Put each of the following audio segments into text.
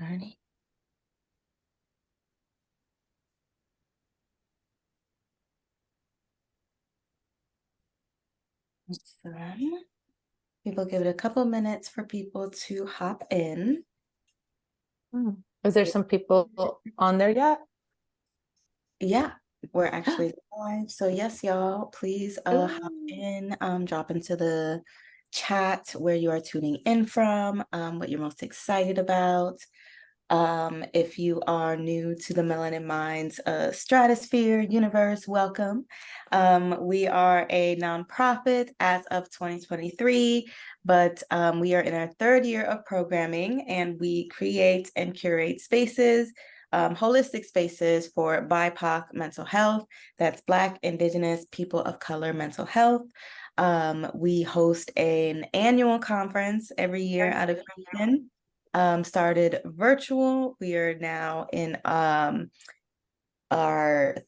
Alrighty. So people give it a couple minutes for people to hop in. Is there some people on there yet? Yeah, we're actually live. So yes, y'all, please hop in, drop into the chat where you are tuning in from, what you're most excited about. If you are new to the Melanin Minds stratosphere universe, welcome. We are a nonprofit as of 2023, but we are in our third year of programming, and we create and curate spaces, holistic spaces for BIPOC mental health. That's Black, Indigenous, people of color mental health. We host an annual conference every year out of Houston. Started virtual. We are now in our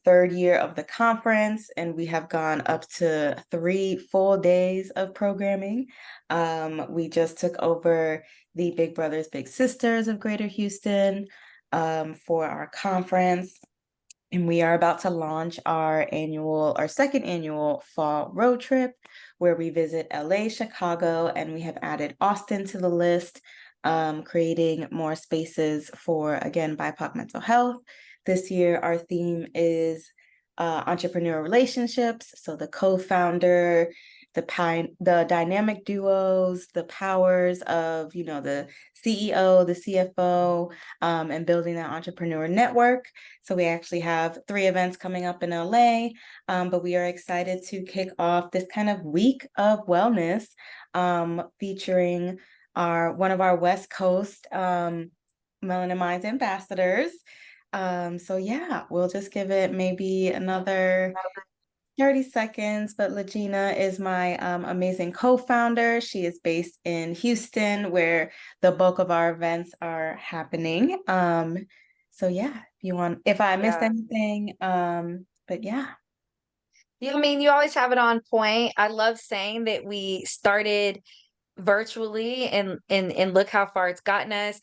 third year of the conference, and we have gone up to 3 full days of programming. We just took over the Big Brothers Big Sisters of Greater Houston for our conference. And we are about to launch our second annual fall road trip, where we visit LA, Chicago, and we have added Austin to the list, creating more spaces for, again, BIPOC mental health. This year, our theme is entrepreneurial relationships. So the co-founder, the dynamic duos, the powers of, the CEO, the CFO, and building that entrepreneur network. So we actually have 3 events coming up in LA, but we are excited to kick off this kind of week of wellness, featuring one of our West Coast Melanin Minds ambassadors. So yeah, we'll just give it maybe another 30 seconds, but Legina is my amazing co-founder. She is based in Houston, where the bulk of our events are happening. So yeah, if I missed anything, but yeah. I mean, you always have it on point. I love saying that we started virtually and look how far it's gotten us.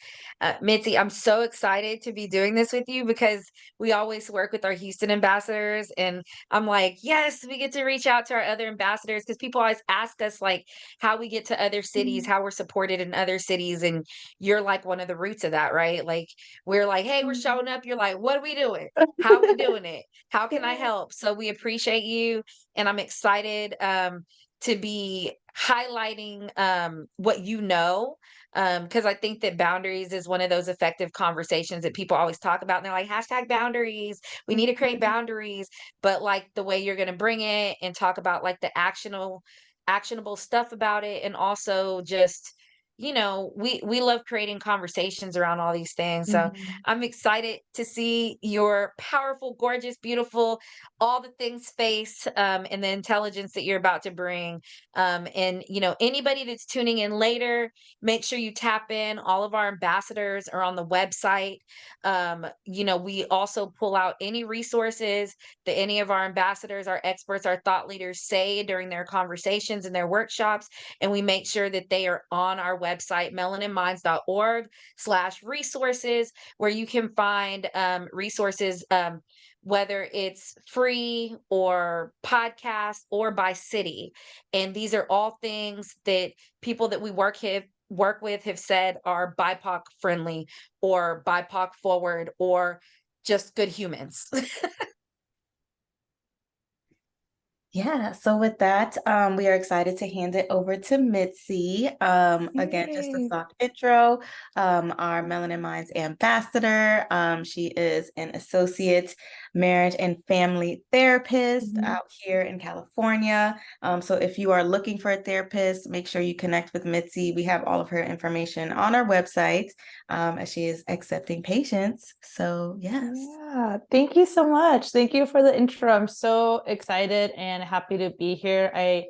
Mitzy, I'm so excited to be doing this with you because we always work with our Houston ambassadors, and I'm like, yes, we get to reach out to our other ambassadors, because people always ask us like how we get to other cities, how we're supported in other cities, and you're like one of the roots of that, right? Like we're like, hey, we're showing up. You're like, what are we doing? How are we doing it? How can I help? So we appreciate you, and I'm excited to be highlighting what you know, because I think that boundaries is one of those effective conversations that people always talk about, and they're like, hashtag boundaries, we need to create boundaries. But like the way you're going to bring it and talk about like the actionable stuff about it, and also just, we love creating conversations around all these things. So I'm excited to see your powerful, gorgeous, beautiful, all the things face, and the intelligence that you're about to bring. And anybody that's tuning in later, make sure you tap in. All of our ambassadors are on the website. We also pull out any resources that any of our ambassadors, our experts, our thought leaders say during their conversations and their workshops, and we make sure that they are on our website, melaninminds.org/resources, where you can find resources, whether it's free or podcast or by city. And these are all things that people that we work with have said are BIPOC friendly or BIPOC forward or just good humans. Yeah, so with that, we are excited to hand it over to Mitzy. Again, just a Yay. soft intro. Our Melanin Minds ambassador. She is an associate marriage and family therapist out here in California. So if you are looking for a therapist, make sure you connect with Mitzy. We have all of her information on our website, as she is accepting patients. So yes. Yeah, thank you so much. Thank you for the intro. I'm so excited and happy to be here. I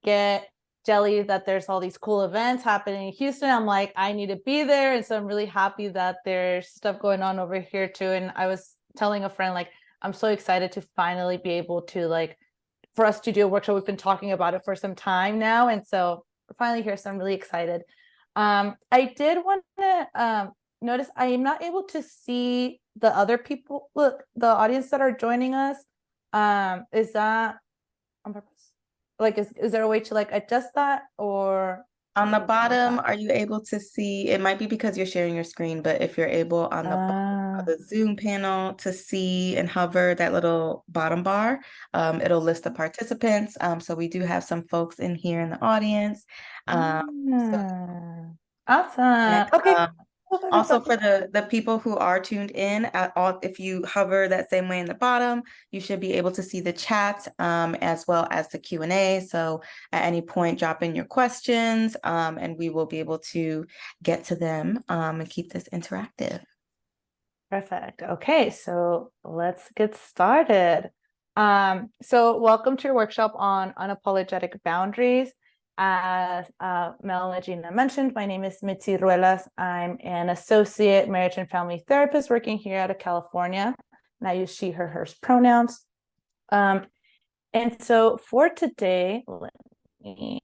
get jelly that there's all these cool events happening in Houston. I'm like, I need to be there. And so I'm really happy that there's stuff going on over here too. And I was telling a friend, like, I'm so excited to finally be able to, for us to do a workshop. We've been talking about it for some time now. And so we're finally here. So I'm really excited. I did want to notice I am not able to see the other people, look, the audience that are joining us. Is that on purpose? Like, is there a way to like adjust that, or On the something like bottom, that? are you able to see? It might be because you're sharing your screen, but if you're able on the bottom of the Zoom panel to see and hover that little bottom bar, it'll list the participants. So we do have some folks in here in the audience. So Awesome. and, Okay. also for the people who are tuned in, if you hover that same way in the bottom, you should be able to see the chat as well as the Q&A. So at any point, drop in your questions and we will be able to get to them and keep this interactive. Perfect. Okay, so let's get started. So welcome to your workshop on unapologetic boundaries. As Mel and Gina mentioned, my name is Mitzy Ruelas. I'm an associate marriage and family therapist working here out of California, and I use she, her, hers pronouns. And so for today, let me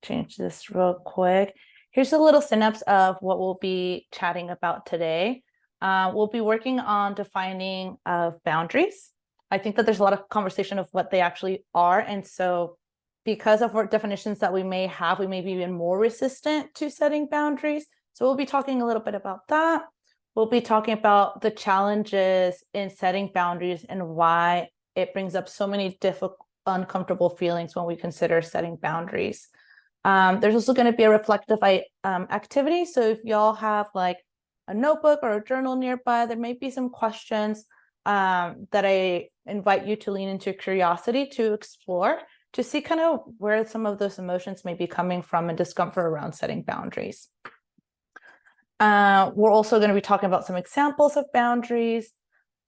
change this real quick. Here's a little synapse of what we'll be chatting about today. We'll be working on defining boundaries. I think that there's a lot of conversation of what they actually are. And so because of our definitions that we may have, we may be even more resistant to setting boundaries. So we'll be talking a little bit about that. We'll be talking about the challenges in setting boundaries and why it brings up so many difficult, uncomfortable feelings when we consider setting boundaries. There's also going to be a reflective activity. So if y'all have like a notebook or a journal nearby, there may be some questions that I invite you to lean into curiosity to explore, to see kind of where some of those emotions may be coming from and discomfort around setting boundaries. We're also going to be talking about some examples of boundaries,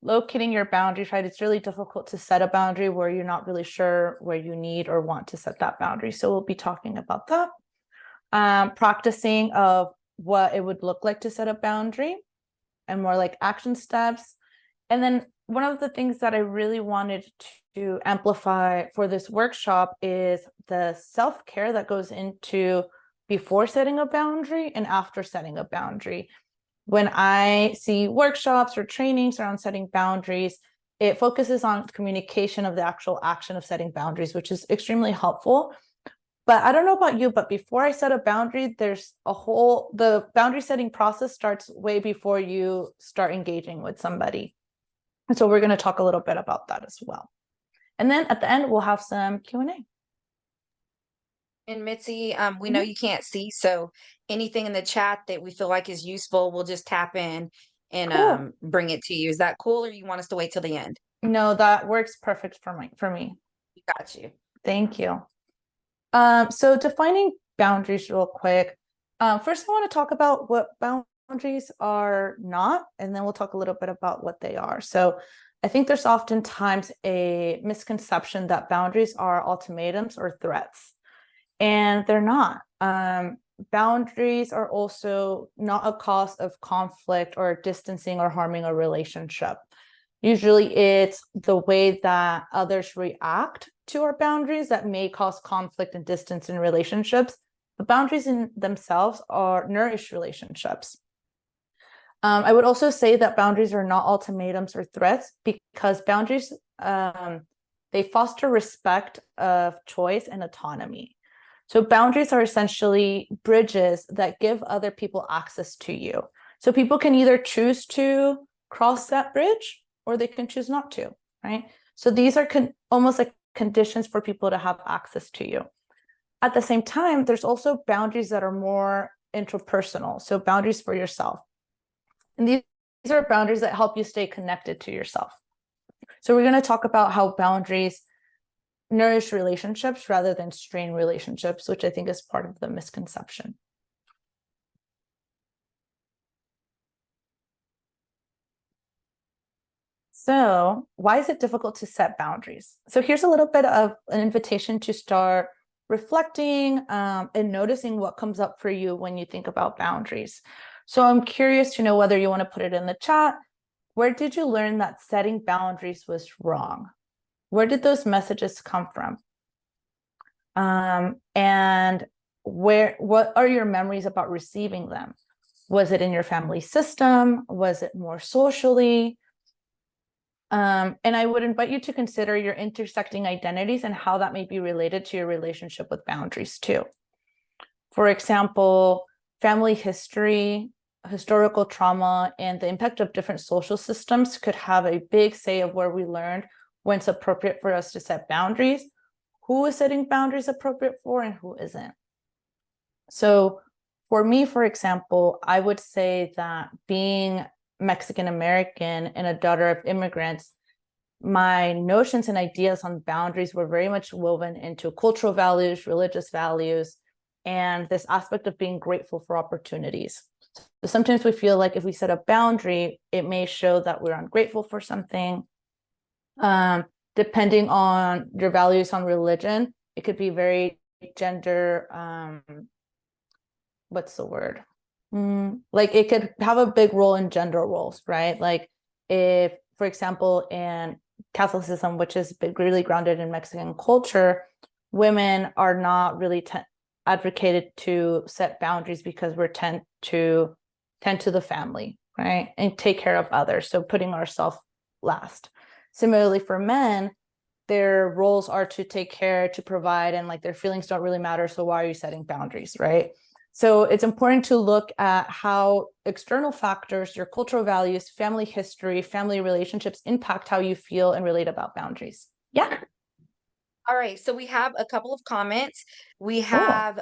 locating your boundaries, right? It's really difficult to set a boundary where you're not really sure where you need or want to set that boundary. So we'll be talking about that. Practicing of what it would look like to set a boundary and more like action steps. And then one of the things that I really wanted to amplify for this workshop is the self-care that goes into before setting a boundary and after setting a boundary. When I see workshops or trainings around setting boundaries, it focuses on communication of the actual action of setting boundaries, which is extremely helpful. But I don't know about you, but before I set a boundary, the boundary setting process starts way before you start engaging with somebody. And so we're going to talk a little bit about that as well. And then at the end, we'll have some Q&A. And Mitzi, we know you can't see, so anything in the chat that we feel like is useful, we'll just tap in and Cool. bring it to you. Is that cool, or you want us to wait till the end? No, that works perfect for me. Got you. Thank you. So defining boundaries real quick. First, I want to talk about what boundaries are not, and then we'll talk a little bit about what they are. So I think there's oftentimes a misconception that boundaries are ultimatums or threats, and they're not. Boundaries are also not a cause of conflict or distancing or harming a relationship. Usually it's the way that others react to our boundaries that may cause conflict and distance in relationships. The boundaries in themselves are nourish relationships. I would also say that boundaries are not ultimatums or threats because boundaries, they foster respect of choice and autonomy. So boundaries are essentially bridges that give other people access to you. So people can either choose to cross that bridge or they can choose not to, right? So these are almost like conditions for people to have access to you. At the same time, there's also boundaries that are more interpersonal. So boundaries for yourself. And these are boundaries that help you stay connected to yourself. So we're going to talk about how boundaries nourish relationships rather than strain relationships, which I think is part of the misconception. So why is it difficult to set boundaries? So here's a little bit of an invitation to start reflecting and noticing what comes up for you when you think about boundaries. So I'm curious to know whether you want to put it in the chat. Where did you learn that setting boundaries was wrong? Where did those messages come from? And what are your memories about receiving them? Was it in your family system? Was it more socially? And I would invite you to consider your intersecting identities and how that may be related to your relationship with boundaries too. For example, family history, historical trauma, and the impact of different social systems could have a big say of where we learned when it's appropriate for us to set boundaries, who is setting boundaries appropriate for, and who isn't. So for me, for example, I would say that being Mexican American and a daughter of immigrants, my notions and ideas on boundaries were very much woven into cultural values, religious values, and this aspect of being grateful for opportunities. So sometimes we feel like if we set a boundary, it may show that we're ungrateful for something. Depending on your values on religion, it could be very gender, what's the word? Like it could have a big role in gender roles, right? Like if, for example, in Catholicism, which is really grounded in Mexican culture, women are not really advocated to set boundaries because we're tend to the family, right? And take care of others. So putting ourselves last. Similarly for men, their roles are to take care, to provide, and like their feelings don't really matter. So why are you setting boundaries, right? So it's important to look at how external factors, your cultural values, family history, family relationships impact how you feel and relate about boundaries. Yeah. All right, so we have a couple of comments. We Cool. have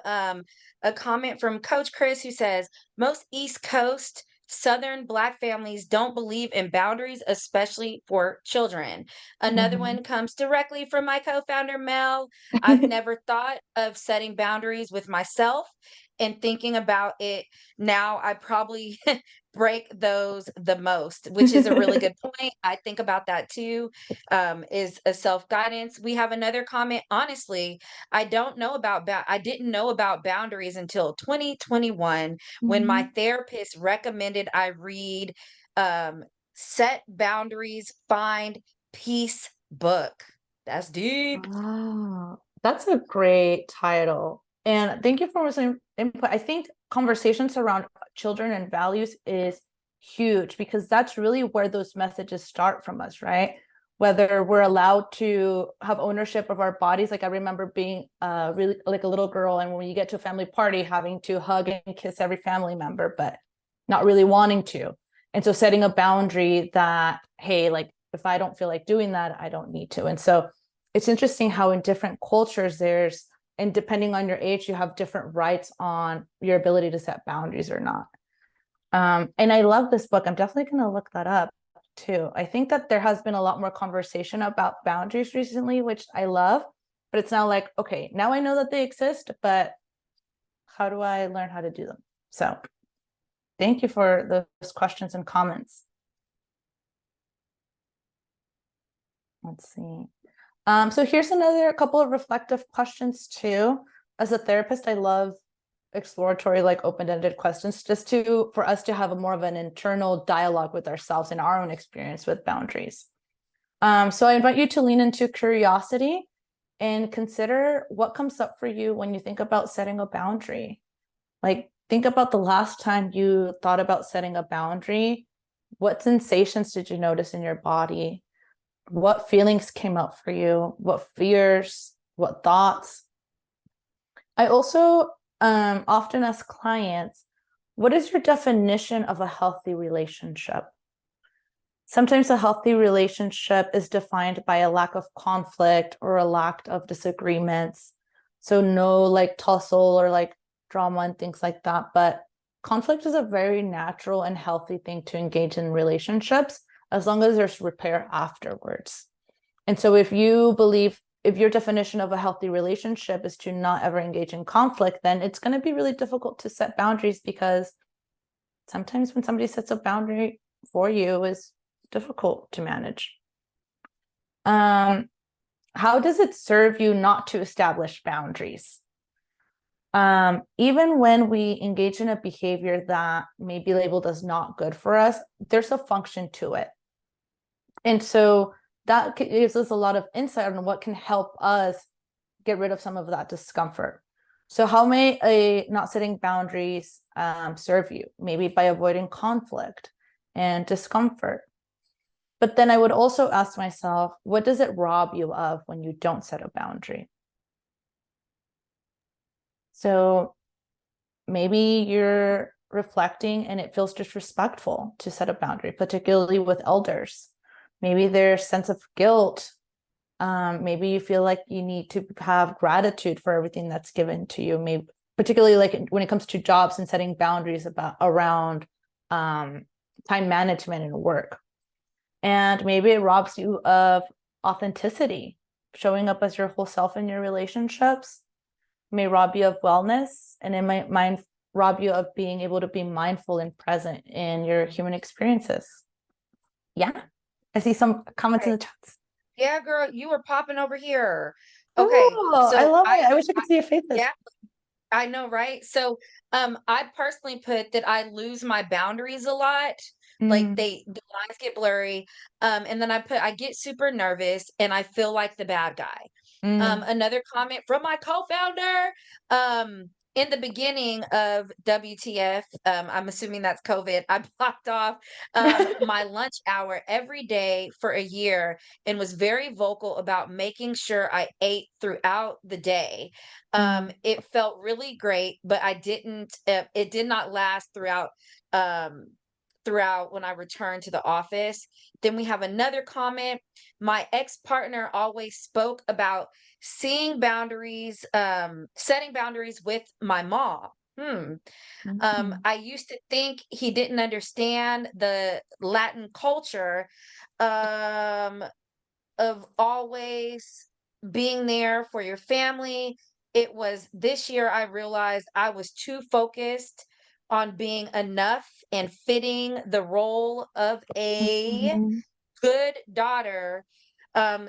a comment from Coach Chris who says, most East Coast Southern Black families don't believe in boundaries, especially for children. Another one comes directly from my co-founder, Mel. I've never thought of setting boundaries with myself, and thinking about it now, I probably break those the most, which is a really good point. I think about that too, is a self-guidance. We have another comment. Honestly, I didn't know about boundaries until 2021 when my therapist recommended I read Set Boundaries, Find Peace book. That's deep. Oh, that's a great title. And thank you for some input. I think conversations around children and values is huge because that's really where those messages start from us, right? Whether we're allowed to have ownership of our bodies. Like I remember being really like a little girl, and when you get to a family party, having to hug and kiss every family member, but not really wanting to. And so setting a boundary that, hey, like if I don't feel like doing that, I don't need to. And so it's interesting how in different cultures and depending on your age, you have different rights on your ability to set boundaries or not. And I love this book. I'm definitely going to look that up too. I think that there has been a lot more conversation about boundaries recently, which I love, but it's now like, okay, now I know that they exist, but how do I learn how to do them? So thank you for those questions and comments. Let's see. So here's another couple of reflective questions too. As a therapist, I love exploratory, like open-ended questions, just for us to have more of an internal dialogue with ourselves and our own experience with boundaries. So I invite you to lean into curiosity and consider what comes up for you when you think about setting a boundary. Like think about the last time you thought about setting a boundary. What sensations did you notice in your body? What feelings came up for you? What fears? What thoughts? I also often ask clients, what is your definition of a healthy relationship? Sometimes a healthy relationship is defined by a lack of conflict or a lack of disagreements. So no like tussle or like drama and things like that. But conflict is a very natural and healthy thing to engage in relationships as long as there's repair afterwards. And so if you believe, if your definition of a healthy relationship is to not ever engage in conflict, then it's going to be really difficult to set boundaries because sometimes when somebody sets a boundary for you is difficult to manage. How does it serve you not to establish boundaries? Even when we engage in a behavior that may be labeled as not good for us, there's a function to it. And so that gives us a lot of insight on what can help us get rid of some of that discomfort. So how may a not setting boundaries serve you, maybe by avoiding conflict and discomfort. But then I would also ask myself, what does it rob you of when you don't set a boundary? So maybe you're reflecting and it feels disrespectful to set a boundary, particularly with elders. Maybe there's sense of guilt. Maybe you feel like you need to have gratitude for everything that's given to you. Maybe particularly like when it comes to jobs and setting boundaries around time management and work. And maybe it robs you of authenticity, showing up as your whole self in your relationships. It may rob you of wellness, and it might rob you of being able to be mindful and present in your human experiences. Yeah, I see some comments in the chats. Yeah, girl, you were popping over here. Okay, Oh, I so love it. I wish I could see your faces. yeah, I know, right? So, I personally put that I lose my boundaries a lot. Like the lines get blurry. And then I get super nervous and I feel like the bad guy. Another comment from my co-founder. In the beginning of WTF, I'm assuming that's COVID, I blocked off my lunch hour every day for a year and was very vocal about making sure I ate throughout the day. It felt really great, but it did not last throughout when I returned to the office. Then we have another comment. My ex-partner always spoke about setting boundaries with my mom. I used to think he didn't understand the Latin culture, um, of always being there for your family. It was this year I realized I was too focused on being enough and fitting the role of a good daughter.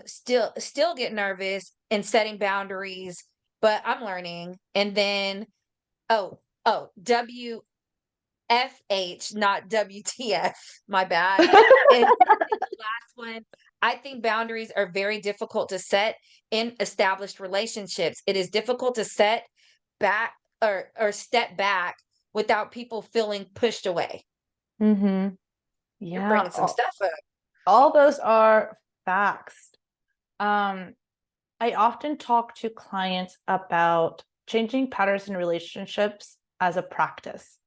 Still get nervous and setting boundaries, but I'm learning. And then WFH, not WTF. My bad. And the last one, I think boundaries are very difficult to set in established relationships. It is difficult to set back or step back without people feeling pushed away. You're Yeah, bringing some stuff up. all those are facts. I often talk to clients about changing patterns in relationships as a practice,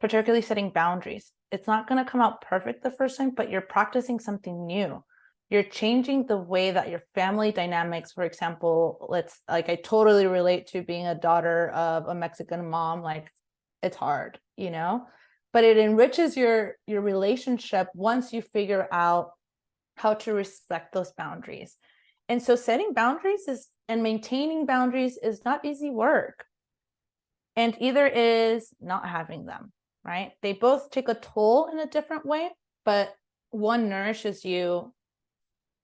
particularly setting boundaries. It's not going to come out perfect the first time, but you're practicing something new. You're changing the way that your family dynamics, for example, I totally relate to being a daughter of a Mexican mom. Like, it's hard, but it enriches your relationship once you figure out how to respect those boundaries. And so setting boundaries and maintaining boundaries is not easy work. And either is not having them, right? They both take a toll in a different way, but one nourishes you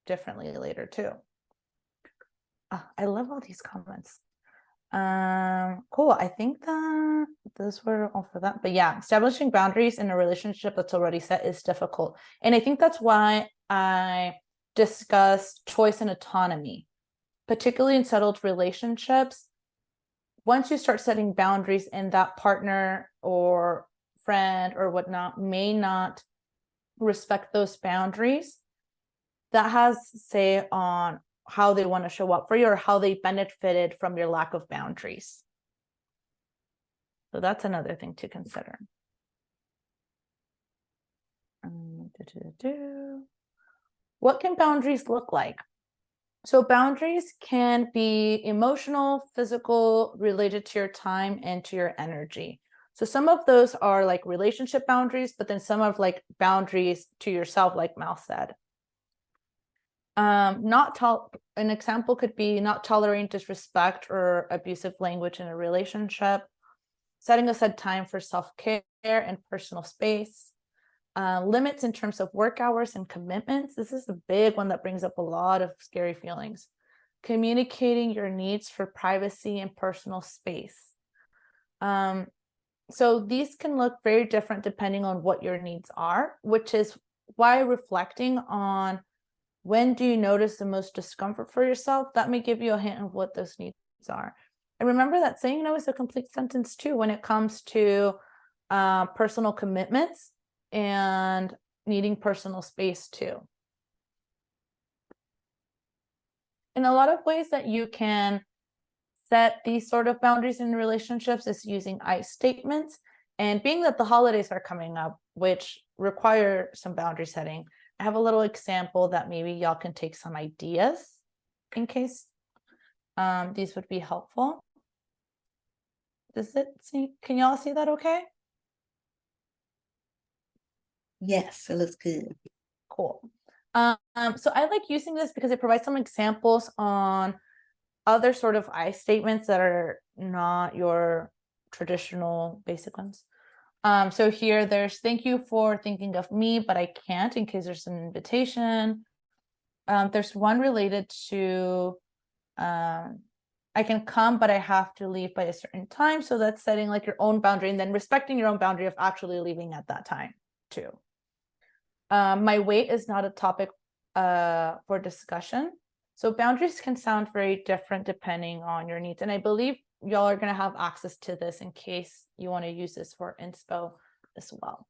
differently later too. I love all these comments. Cool. I think that those were all for that. But yeah, establishing boundaries in a relationship that's already set is difficult. And I think that's why I discuss choice and autonomy, particularly in settled relationships. Once you start setting boundaries and that partner or friend or whatnot may not respect those boundaries, that has say on how they want to show up for you or how they benefited from your lack of boundaries. So that's another thing to consider. What can boundaries look like? So boundaries can be emotional, physical, related to your time and to your energy. So some of those are like relationship boundaries, but then some of like boundaries to yourself, like Mal said. An example could be not tolerating disrespect or abusive language in a relationship, setting aside time for self-care and personal space, limits in terms of work hours and commitments. This is a big one that brings up a lot of scary feelings. Communicating your needs for privacy and personal space. So these can look very different depending on what your needs are, which is why reflecting on when do you notice the most discomfort for yourself, that may give you a hint of what those needs are. And remember that saying no is a complete sentence too when it comes to personal commitments and needing personal space too. In a lot of ways that you can set these sort of boundaries in relationships is using I statements. And being that the holidays are coming up, which require some boundary setting, I have a little example that maybe y'all can take some ideas in case these would be helpful. Does it see? Can y'all see that okay? Yes, it looks good. Cool. So I like using this because it provides some examples on other sort of I statements that are not your traditional basic ones. So here there's thank you for thinking of me, but I can't in case there's an invitation. There's one related to I can come, but I have to leave by a certain time. So that's setting like your own boundary and then respecting your own boundary of actually leaving at that time too. My weight is not a topic for discussion. So boundaries can sound very different depending on your needs. And I believe y'all are going to have access to this in case you want to use this for inspo as well.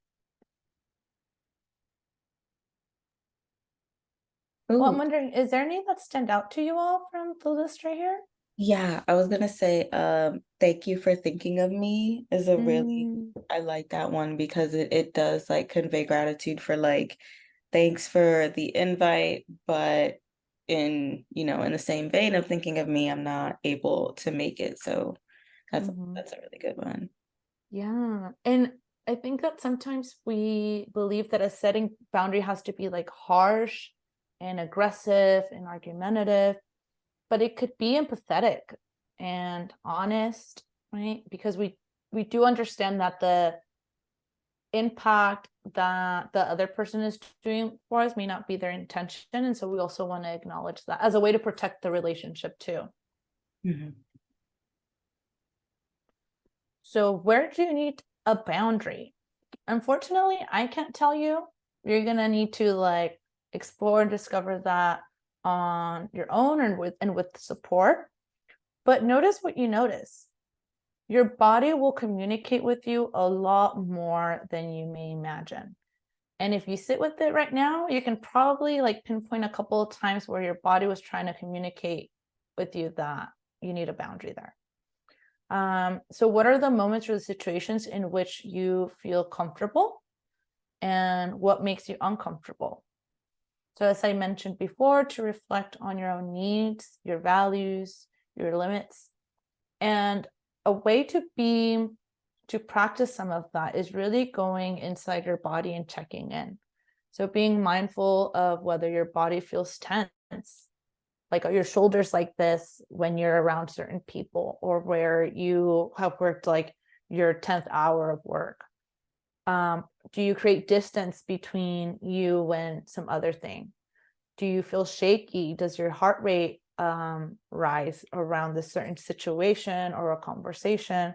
Well, I'm wondering, is there any that stand out to you all from the list right here? Yeah, I was gonna say, thank you for thinking of me is a really, I like that one because it does like convey gratitude for like, thanks for the invite, but in, in the same vein of thinking of me, I'm not able to make it. So that's a really good one. Yeah. And I think that sometimes we believe that a setting boundary has to be like harsh and aggressive and argumentative, but it could be empathetic and honest, right? Because we do understand that the impact that the other person is doing for us may not be their intention. And so we also want to acknowledge that as a way to protect the relationship too. Mhm. So where do you need a boundary? Unfortunately, I can't tell you. You're gonna need to like explore and discover that on your own and with support. But notice what you notice. Your body will communicate with you a lot more than you may imagine. And if you sit with it right now, you can probably like pinpoint a couple of times where your body was trying to communicate with you that you need a boundary there. So what are the moments or the situations in which you feel comfortable and what makes you uncomfortable? So as I mentioned before, to reflect on your own needs, your values, your limits. And a way to practice some of that is really going inside your body and checking in. So being mindful of whether your body feels tense, like your shoulders like this when you're around certain people, or where you have worked like your 10th hour of work. Do you create distance between you and some other thing? Do you feel shaky? Does your heart rate rise around this certain situation or a conversation?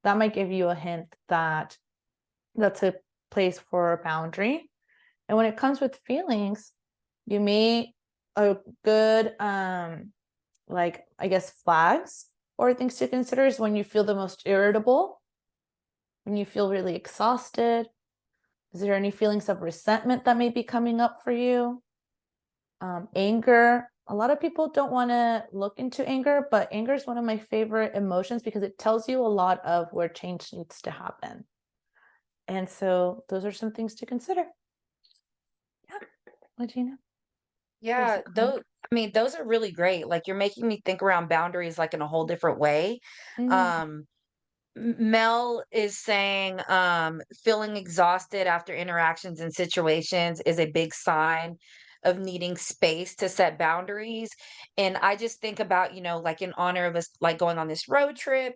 That might give you a hint that that's a place for a boundary. And when it comes with feelings, you may a good like I guess flags or things to consider is when you feel the most irritable, when you feel really exhausted. Is there any feelings of resentment that may be coming up for you? Anger. A lot of people don't want to look into anger, but anger is one of my favorite emotions because it tells you a lot of where change needs to happen. And so those are some things to consider. Yeah, Regina. Yeah, those are really great. Like you're making me think around boundaries like in a whole different way. Um, Mel is saying feeling exhausted after interactions and situations is a big sign of needing space to set boundaries. And I just think about, like in honor of us like going on this road trip,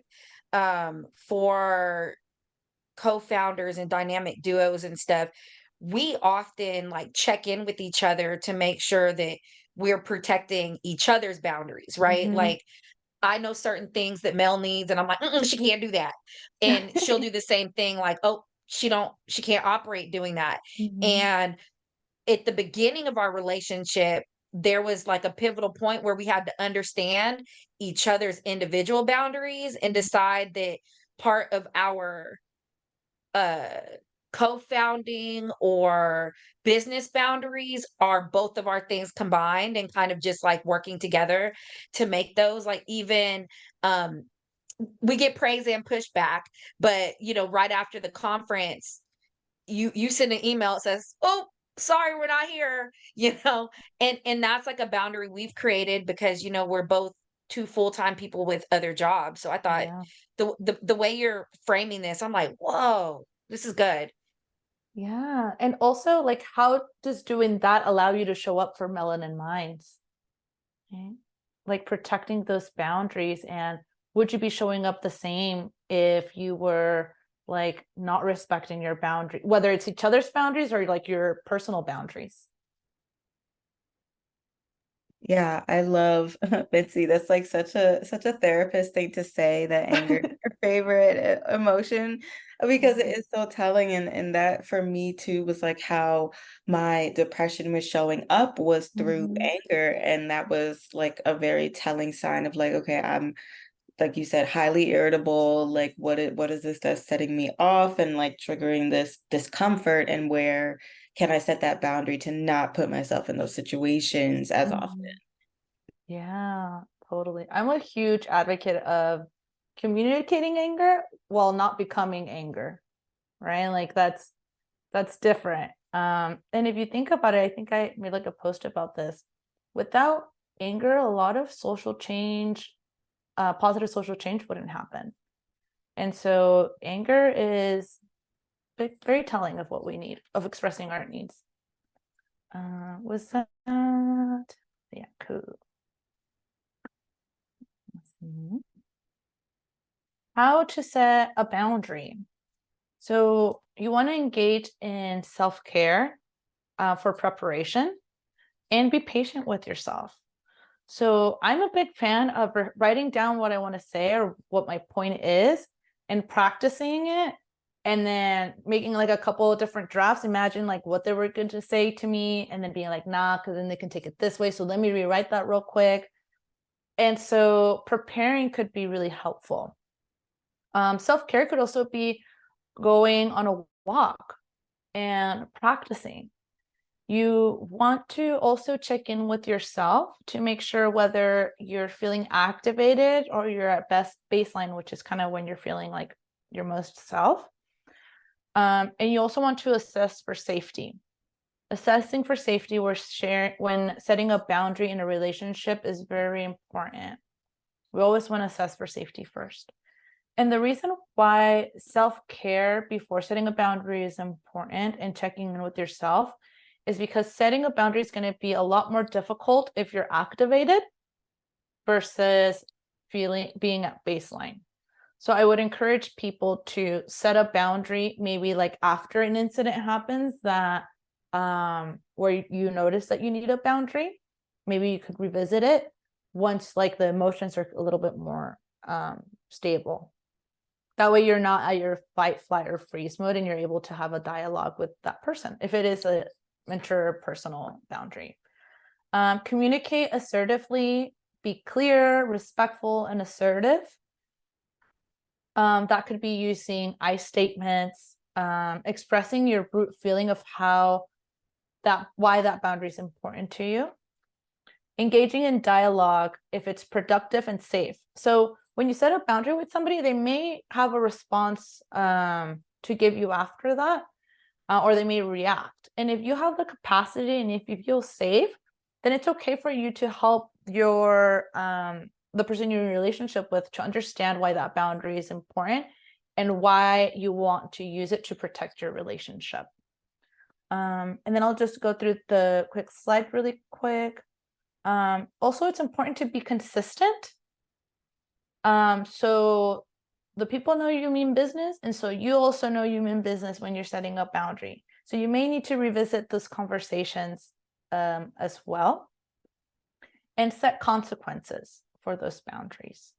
for co-founders and dynamic duos and stuff, we often like check in with each other to make sure that we're protecting each other's boundaries, right? Like I know certain things that Mel needs, and I'm like, "Mm-mm, she can't do that." And she'll do the same thing, like, "Oh, she can't operate doing that." Mhm. And at the beginning of our relationship, there was like a pivotal point where we had to understand each other's individual boundaries and decide that part of our uh co-founding or business boundaries are both of our things combined, and kind of just like working together to make those. Like, even um we get praise and pushback, but right after the conference, you send an email that says, "Oh, sorry, we're not here," and that's like a boundary we've created because we're both two full-time people with other jobs. So I thought Yeah. the way you're framing this, I'm like, whoa, this is good. Yeah. And also, like, how does doing that allow you to show up for Melanin Minds? Okay. Like protecting those boundaries. And would you be showing up the same if you were like not respecting your boundary, whether it's each other's boundaries or like your personal boundaries? Yeah, I love Mitzi. That's like such a therapist thing to say, that anger is your favorite emotion, because it Yeah. is so telling. And that for me too was like how my depression was showing up was through Mhm. anger. And that was like a very telling sign of like, okay, I'm, like you said, highly irritable. Like what is this that's setting me off and like triggering this discomfort, and where can I set that boundary to not put myself in those situations as often? Mhm. Yeah, totally. I'm a huge advocate of communicating anger while not becoming anger, right? Like that's different. And if you think about it, I think I made like a post about this. Without anger, a lot of social change, positive social change wouldn't happen. And so anger is very telling of what we need, of expressing our needs. Was that? Yeah, cool. How to set a boundary. So you want to engage in self-care for preparation and be patient with yourself. So I'm a big fan of writing down what I want to say or what my point is and practicing it, and then making like a couple of different drafts. Imagine like what they were going to say to me and then being like, nah, because then they can take it this way. So let me rewrite that real quick. And so preparing could be really helpful. Self-care could also be going on a walk and practicing. You want to also check in with yourself to make sure whether you're feeling activated or you're at best baseline, which is kind of when you're feeling like your most self. And you also want to assess for safety. Assessing for safety when setting a boundary in a relationship is very important. We always want to assess for safety first. And the reason why self-care before setting a boundary is important and checking in with yourself is because setting a boundary is going to be a lot more difficult if you're activated versus being at baseline. So I would encourage people to set a boundary maybe like after an incident happens that where you notice that you need a boundary. Maybe you could revisit it once like the emotions are a little bit more stable. That way you're not at your fight, flight, or freeze mode, and you're able to have a dialogue with that person if it is a interpersonal boundary. Communicate assertively, be clear, respectful, and assertive. That could be using I statements, expressing your root feeling of why that boundary is important to you. Engaging in dialogue if it's productive and safe. So when you set a boundary with somebody, they may have a response to give you after that, or they may react. And if you have the capacity and if you feel safe, then it's okay for you to help the person you're in a relationship with to understand why that boundary is important and why you want to use it to protect your relationship. And then I'll just go through the quick slide really quick. Also, it's important to be consistent. So the people know you mean business, and so you also know you mean business when you're setting a boundary. So you may need to revisit those conversations as well, and set consequences for those boundaries.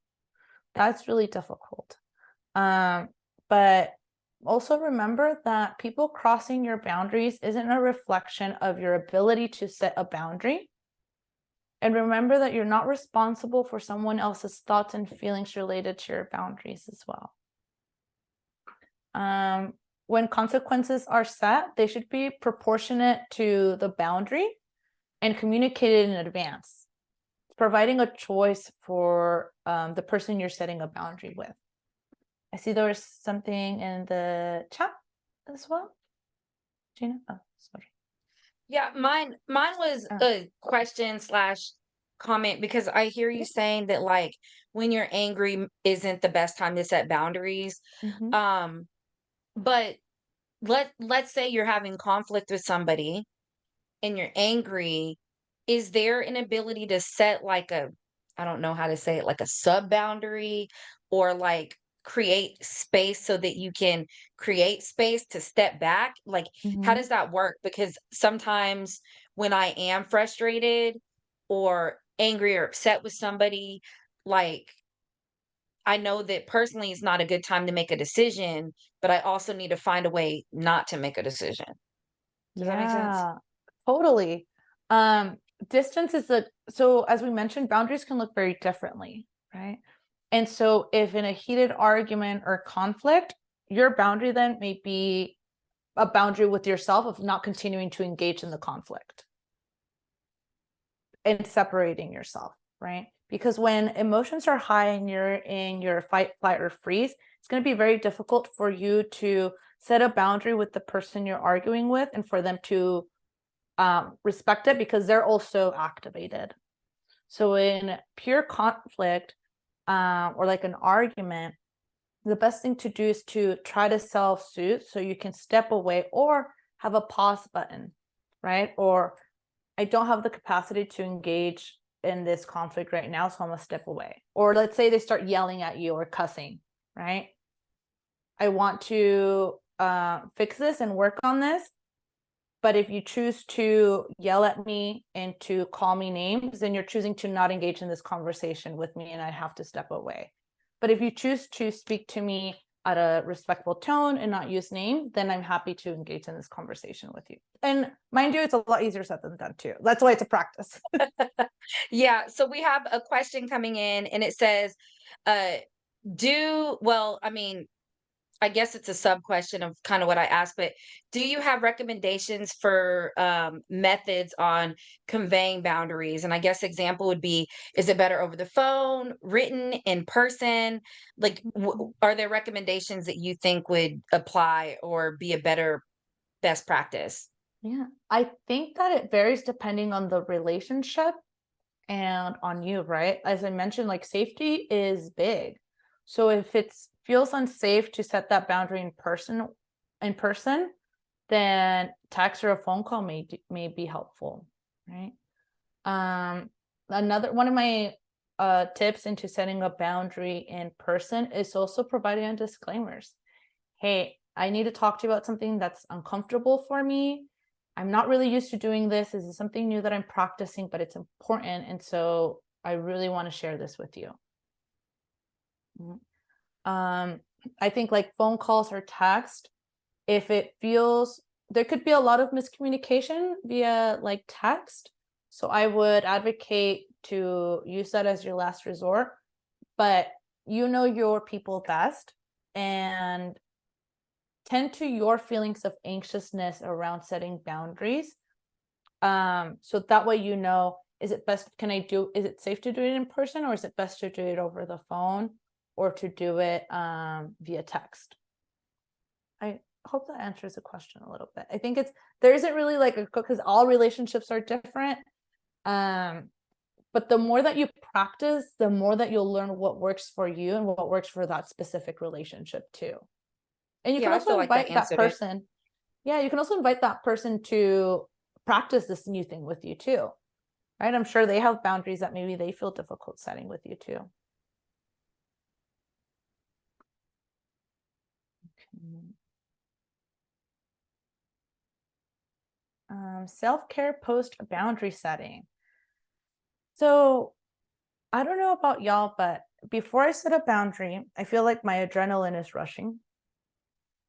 That's really difficult. But also remember that people crossing your boundaries isn't a reflection of your ability to set a boundary. And remember that you're not responsible for someone else's thoughts and feelings related to your boundaries as well. When consequences are set, they should be proportionate to the boundary and communicated in advance, providing a choice for the person you're setting a boundary with. I see there was something in the chat as well. Gina? Oh, sorry. Yeah, mine was a question slash comment, because I hear you saying that, like, when you're angry isn't the best time to set boundaries. Mhm. But let's say you're having conflict with somebody and you're angry. Is there an ability to set like a, I don't know how to say it, like a sub boundary, or like create space so that you can create space to step back? Like, how Mhm. does that work? Because sometimes when I am frustrated or angry or upset with somebody, like, I know that personally it's not a good time to make a decision, but I also need to find a way not to make a decision. Does that make sense? Yeah, totally. Distance is so as we mentioned, boundaries can look very differently, right? And so if in a heated argument or conflict, your boundary then may be a boundary with yourself of not continuing to engage in the conflict and separating yourself, right? Because when emotions are high and you're in your fight, flight, or freeze, it's going to be very difficult for you to set a boundary with the person you're arguing with and for them to respect it, because they're also activated. So in pure conflict or like an argument, the best thing to do is to try to self-soothe so you can step away or have a pause button, right? Or I don't have the capacity to engage in this conflict right now, so I'm gonna step away. Or let's say they start yelling at you or cussing, right? I want to fix this and work on this. But if you choose to yell at me and to call me names, then you're choosing to not engage in this conversation with me and I have to step away. But if you choose to speak to me at a respectful tone and not use name, then I'm happy to engage in this conversation with you. And mind you, it's a lot easier said than done too. That's why it's a practice. Yeah. So we have a question coming in and it says, uh, I mean, I guess it's a sub question of kind of what I asked, but do you have recommendations for methods on conveying boundaries? And I guess example would be, is it better over the phone, written, in person? Like, are there recommendations that you think would apply or be a better best practice? Yeah, I think that it varies depending on the relationship and on you, right? As I mentioned, like safety is big. So if it feels unsafe to set that boundary in person, then text or a phone call may be helpful, right? Another one of my tips into setting a boundary in person is also providing disclaimers. Hey, I need to talk to you about something that's uncomfortable for me. I'm not really used to doing this. This is something new that I'm practicing, but it's important. And so I really want to share this with you. I think like phone calls or text, if it feels, there could be a lot of miscommunication via like text. So I would advocate to use that as your last resort, but you know your people best and tend to your feelings of anxiousness around setting boundaries. So that way, you know, is it safe to do it in person, or is it best to do it over the phone or to do it via text? I hope that answers the question a little bit. I think there isn't really like because all relationships are different. But the more that you practice, the more that you'll learn what works for you and what works for that specific relationship too. And you can Yeah, I feel also like that invite that answered it. person. Yeah, you can also invite that person to practice this new thing with you too. Right? I'm sure they have boundaries that maybe they feel difficult setting with you too. Self-care post boundary setting. So I don't know about y'all, but before I set a boundary, I feel like my adrenaline is rushing.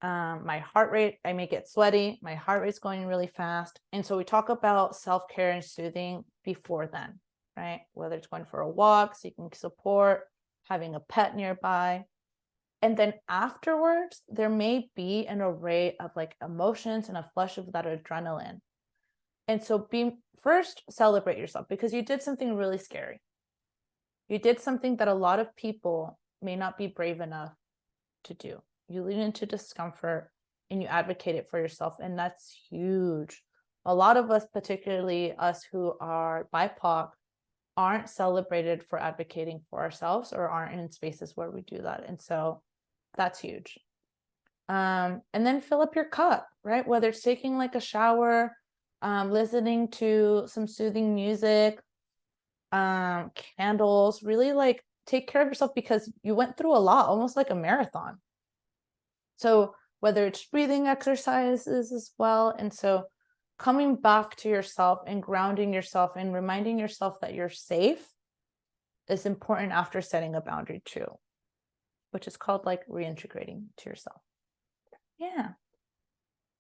My heart rate, I may get sweaty. My heart rate's going really fast. And so we talk about self-care and soothing before then. right? Whether it's going for a walk, seeking support, having a pet nearby. And then afterwards, there may be an array of like emotions and a flush of that adrenaline. And so first, celebrate yourself because you did something really scary. You did something that a lot of people may not be brave enough to do. You lean into discomfort and you advocate it for yourself. And that's huge. A lot of us, particularly us who are BIPOC, aren't celebrated for advocating for ourselves or aren't in spaces where we do that. And so that's huge. And then fill up your cup, right? Whether it's taking like a shower, listening to some soothing music, candles, really like take care of yourself because you went through a lot, almost like a marathon. So whether it's breathing exercises as well. And so coming back to yourself and grounding yourself and reminding yourself that you're safe is important after setting a boundary too, which is called like reintegrating to yourself. Yeah.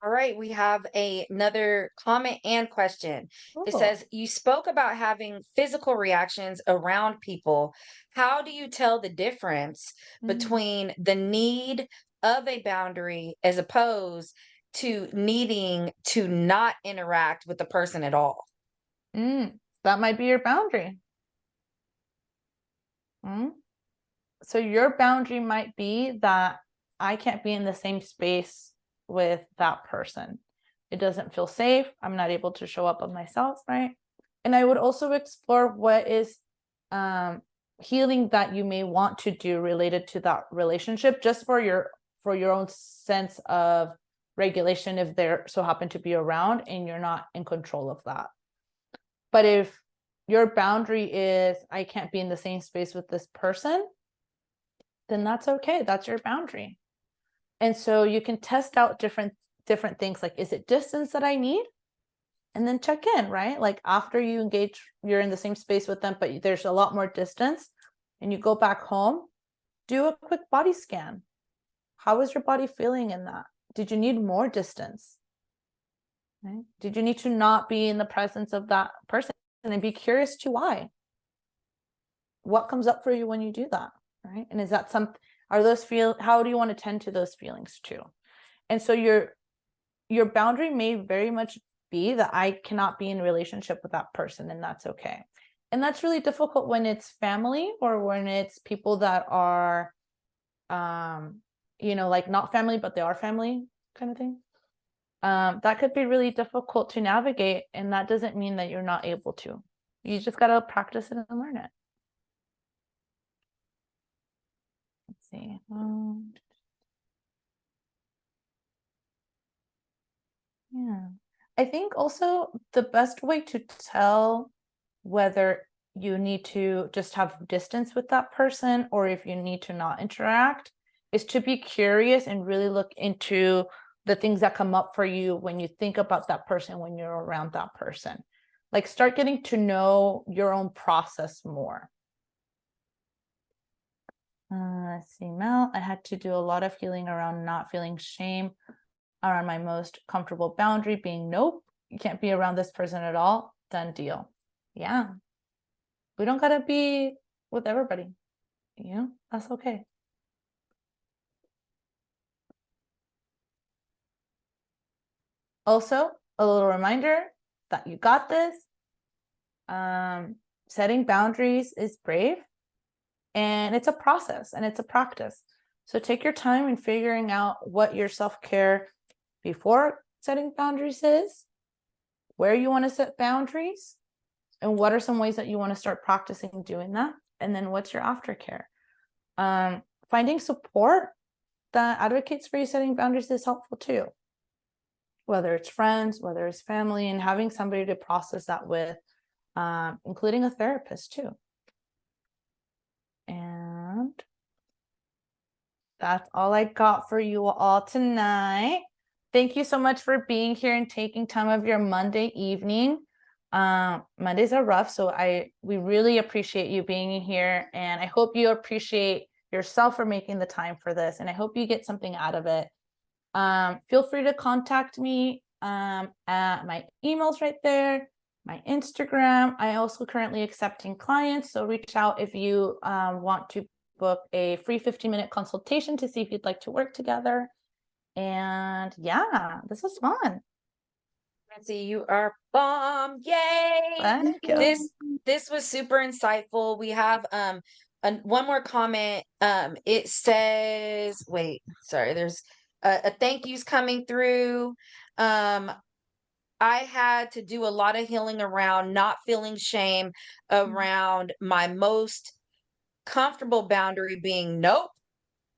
All right, we have another comment and question. It Cool. says, you spoke about having physical reactions around people. How do you tell the difference between the need of a boundary as opposed to needing to not interact with the person at all? That might be your boundary. So your boundary might be that I can't be in the same space with that person. It doesn't feel safe. I'm not able to show up of myself, right? And I would also explore what is healing that you may want to do related to that relationship, just for your own sense of regulation if they're so happen to be around and you're not in control of that. But if your boundary is I can't be in the same space with this person, then that's okay. That's your boundary. And so you can test out different things, like, is it distance that I need? And then check in, right? Like after you engage, you're in the same space with them, but there's a lot more distance and you go back home, do a quick body scan. How is your body feeling in that? Did you need more distance? Right? Did you need to not be in the presence of that person? And be curious to why. What comes up for you when you do that, right? And is that are those how do you want to tend to those feelings too? And so your boundary may very much be that I cannot be in relationship with that person, and that's okay. And that's really difficult when it's family or when it's people that are like not family but they are family kind of thing. That could be really difficult to navigate, and that doesn't mean that you're not able to. You just got to practice it and learn it. Let's see. Yeah. I think also the best way to tell whether you need to just have distance with that person or if you need to not interact is to be curious and really look into the things that come up for you when you think about that person, when you're around that person. Like start getting to know your own process more. Let's see, Mel, I had to do a lot of healing around not feeling shame around my most comfortable boundary being nope, you can't be around this person at all. Done deal. Yeah. We don't gotta be with everybody. That's okay. Also, a little reminder that you got this. Setting boundaries is brave and it's a process and it's a practice. So take your time in figuring out what your self-care before setting boundaries is, where you want to set boundaries, and what are some ways that you want to start practicing doing that, and then what's your aftercare. Finding support that advocates for you setting boundaries is helpful too, whether it's friends, whether it's family, and having somebody to process that with, including a therapist too. And that's all I got for you all tonight. Thank you so much for being here and taking time of your Monday evening. Mondays are rough, so we really appreciate you being here, and I hope you appreciate yourself for making the time for this, and I hope you get something out of it. Feel free to contact me at my emails right there. my Instagram. I also currently accepting clients, so reach out if you want to book a free 15-minute consultation to see if you'd like to work together. And yeah, this was fun. Nancy, you are bomb. Yay. Thank you. This was super insightful. We have one more comment. It says, wait, sorry, there's a thank yous coming through. I had to do a lot of healing around not feeling shame around my most comfortable boundary being nope,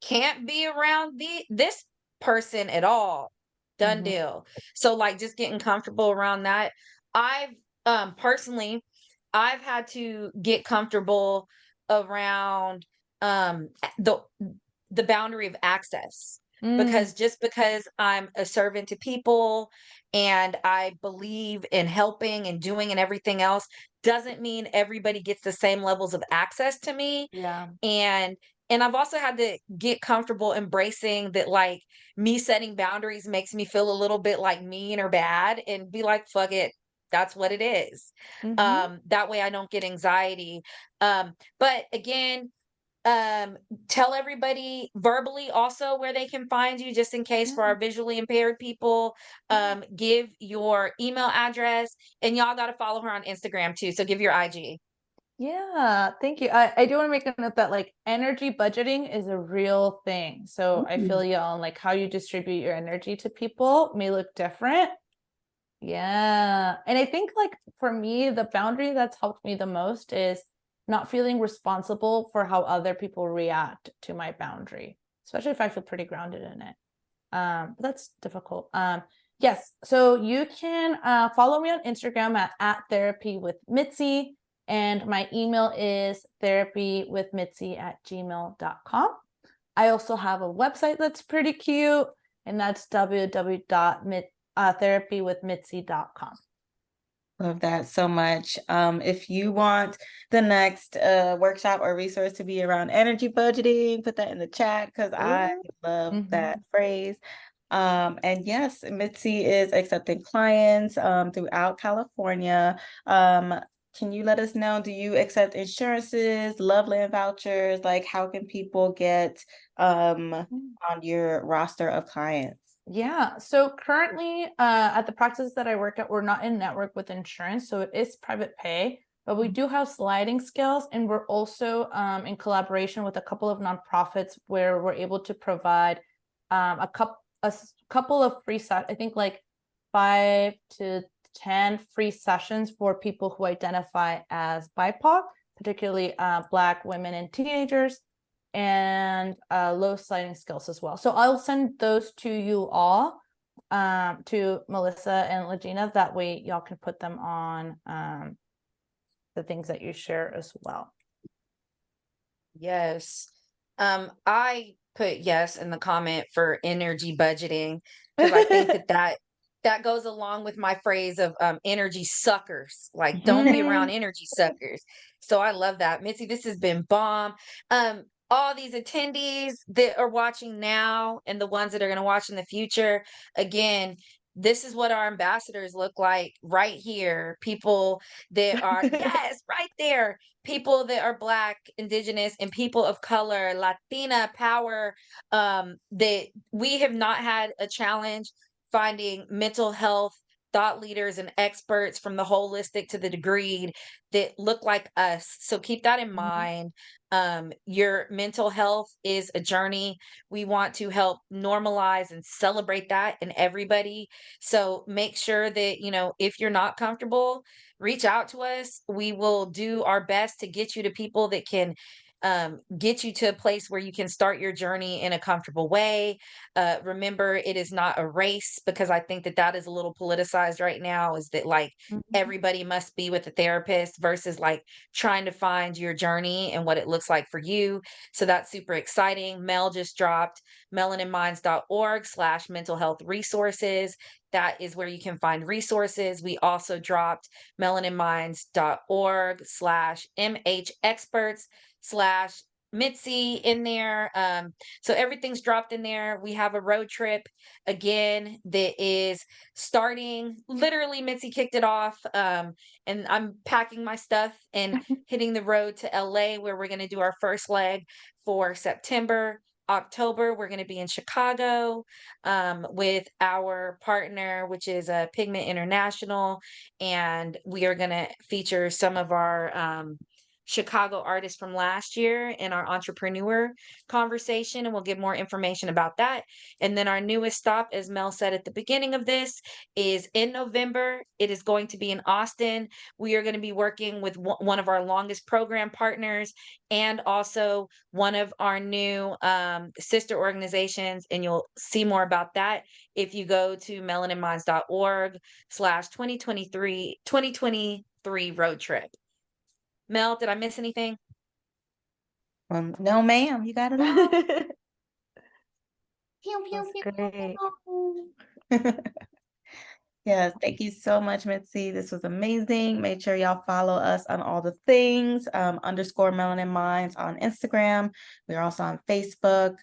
can't be around this person at all. Done Mhm. deal. So like just getting comfortable around that. I've personally I've had to get comfortable around the boundary of access, Mm, because just because I'm a servant to people and I believe in helping and doing and everything else doesn't mean everybody gets the same levels of access to me. yeah. and and I've also had to get comfortable embracing that, like, me setting boundaries makes me feel a little bit like mean or bad, and be like, fuck it, that's what it is. Mhm. That way I don't get anxiety. But again, um, tell everybody verbally also where they can find you, just in case for Yeah. our visually impaired people. Yeah. Give your email address, and y'all got to follow her on Instagram too. So give your IG. Yeah, thank you. I do want to make a note that like energy budgeting is a real thing. So I feel you on like how you distribute your energy to people may look different. Yeah. And I think like for me, the boundary that's helped me the most is not feeling responsible for how other people react to my boundary, especially if I feel pretty grounded in it. But that's difficult. Yes. So you can follow me on Instagram at therapy with Mitzy. And my email is therapywithmitzy@gmail.com. I also have a website that's pretty cute, and that's www.therapywithmitzy.com. Love that so much. If you want the next workshop or resource to be around energy budgeting, put that in the chat because I Ooh. love that Mhm. phrase. And yes, Mitzi is accepting clients throughout California. Can you let us know, do you accept insurances, Loveland vouchers? Like, how can people get on your roster of clients? Yeah. So currently, at the practice that I work at, we're not in network with insurance, so it is private pay. But we do have sliding scales, and we're also in collaboration with a couple of nonprofits where we're able to provide a couple of free I think like 5 to 10 free sessions for people who identify as BIPOC, particularly Black women and teenagers, and low sliding skills as well. So I'll send those to you all, to Melissa and Legina. That way y'all can put them on the things that you share as well. Yes. I put yes in the comment for energy budgeting, because I think that goes along with my phrase of energy suckers. Like, don't be around Mhm. energy suckers. So I love that. Mitzi, this has been bomb. All these attendees that are watching now and the ones that are going to watch in the future, again, this is what our ambassadors look like right here. People that are, yes, right there, people that are Black, Indigenous, and people of color, Latina power. That we have not had a challenge finding mental health thought leaders and experts from the holistic to the degree that look like us. So keep that in mind. Your mental health is a journey. We want to help normalize and celebrate that in everybody. So make sure that, if you're not comfortable, reach out to us. We will do our best to get you to people that can get you to a place where you can start your journey in a comfortable way. Remember, it is not a race, because I think that that is a little politicized right now, is that like Mhm. everybody must be with a therapist versus like trying to find your journey and what it looks like for you. So that's super exciting. Mel just dropped melaninminds.org/mental health resources. That is where you can find resources. We also dropped melaninminds.org/MH experts/ Mitzy in there. So everything's dropped in there. We have a road trip again that is starting. Literally, Mitzy kicked it off. And I'm packing my stuff and hitting the road to LA, where we're going to do our first leg for September. October, we're going to be in Chicago with our partner, which is Pigment International. And we are going to feature some of our Chicago artists from last year in our entrepreneur conversation, and we'll give more information about that. And then our newest stop, as Mel said at the beginning of this, is in November. It is going to be in Austin. We are going to be working with one of our longest program partners and also one of our new sister organizations. And you'll see more about that if you go to melaninminds.org/2023 road trip. Mel, did I miss anything? No, ma'am, you got it all. Pew, pew, That's pew, great. pew. Yes, thank you so much, Mitzy. This was amazing. Make sure y'all follow us on all the things, underscore Melanin Minds on Instagram. We're also on Facebook.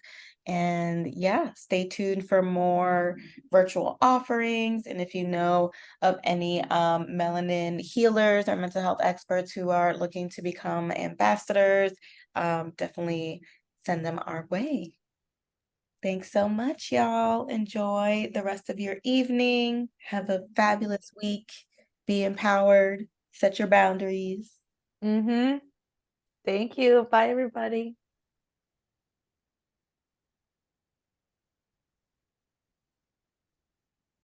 And yeah, stay tuned for more virtual offerings. And if you know of any melanin healers or mental health experts who are looking to become ambassadors, definitely send them our way. Thanks so much, y'all. Enjoy the rest of your evening. Have a fabulous week. Be empowered. Set your boundaries. Thank you. Bye, everybody.